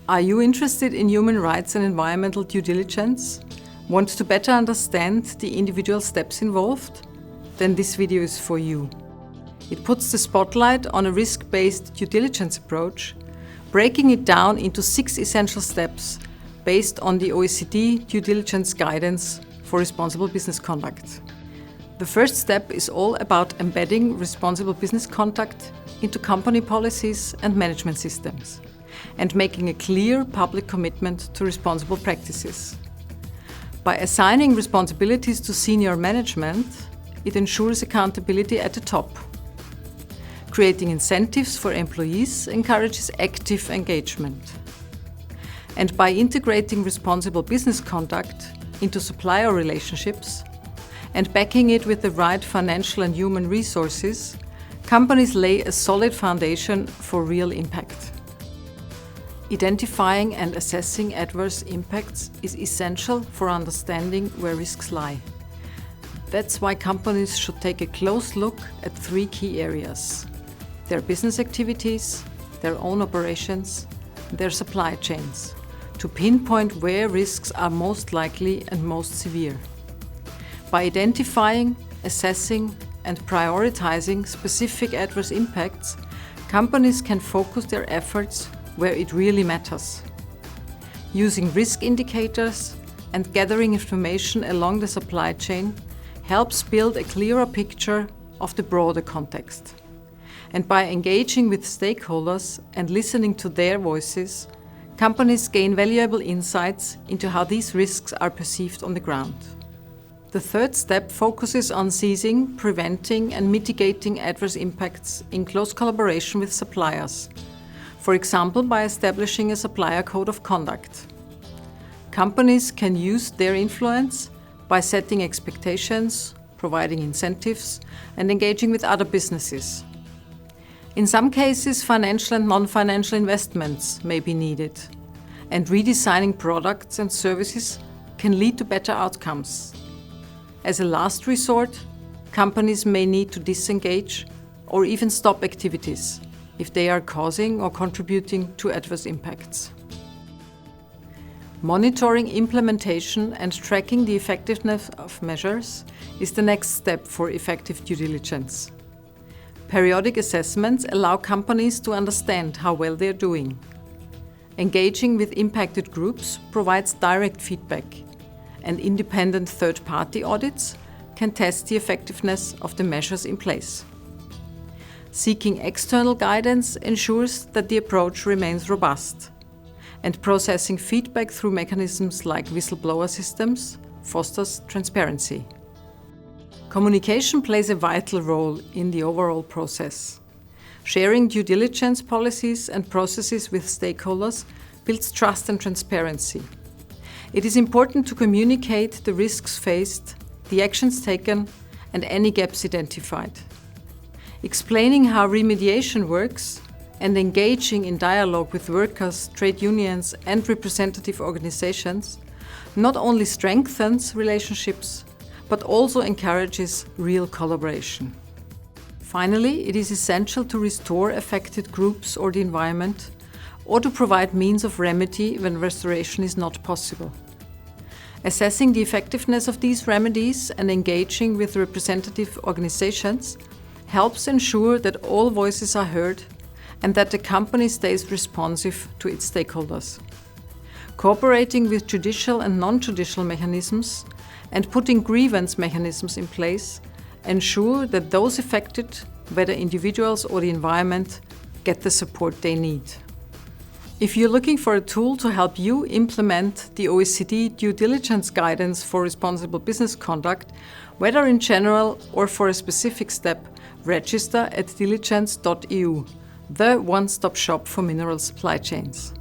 Are you interested in human rights and environmental due diligence? Want to better understand the individual steps involved? Then this video is for you. It puts the spotlight on a risk-based due diligence approach, breaking it down into 6 essential steps based on the OECD due diligence guidance for responsible business conduct. The first step is all about embedding responsible business conduct into company policies and management systems, and making a clear public commitment to responsible practices. By assigning responsibilities to senior management, it ensures accountability at the top. Creating incentives for employees encourages active engagement. And by integrating responsible business conduct into supplier relationships and backing it with the right financial and human resources, companies lay a solid foundation for real impact. Identifying and assessing adverse impacts is essential for understanding where risks lie. That's why companies should take a close look at 3 key areas: their business activities, their own operations, their supply chains, to pinpoint where risks are most likely and most severe. By identifying, assessing, and prioritizing specific adverse impacts, companies can focus their efforts where it really matters. Using risk indicators and gathering information along the supply chain helps build a clearer picture of the broader context. And by engaging with stakeholders and listening to their voices, companies gain valuable insights into how these risks are perceived on the ground. The third step focuses on seizing, preventing, and mitigating adverse impacts in close collaboration with suppliers, for example by establishing a supplier code of conduct. Companies can use their influence by setting expectations, providing incentives, and engaging with other businesses. In some cases, financial and non-financial investments may be needed, and redesigning products and services can lead to better outcomes. As a last resort, companies may need to disengage or even stop activities if they are causing or contributing to adverse impacts. Monitoring implementation and tracking the effectiveness of measures is the next step for effective due diligence. Periodic assessments allow companies to understand how well they are doing. Engaging with impacted groups provides direct feedback, and independent third-party audits can test the effectiveness of the measures in place. Seeking external guidance ensures that the approach remains robust, and processing feedback through mechanisms like whistleblower systems fosters transparency. Communication plays a vital role in the overall process. Sharing due diligence policies and processes with stakeholders builds trust and transparency. It is important to communicate the risks faced, the actions taken, and any gaps identified. Explaining how remediation works and engaging in dialogue with workers, trade unions, and representative organizations not only strengthens relationships, but also encourages real collaboration. Finally, it is essential to restore affected groups or the environment, or to provide means of remedy when restoration is not possible. Assessing the effectiveness of these remedies and engaging with representative organizations helps ensure that all voices are heard and that the company stays responsive to its stakeholders. Cooperating with judicial and non-judicial mechanisms and putting grievance mechanisms in place ensure that those affected, whether individuals or the environment, get the support they need. If you're looking for a tool to help you implement the OECD due diligence guidance for responsible business conduct, whether in general or for a specific step, register at DiliCHANCE.eu, the one-stop shop for mineral supply chains.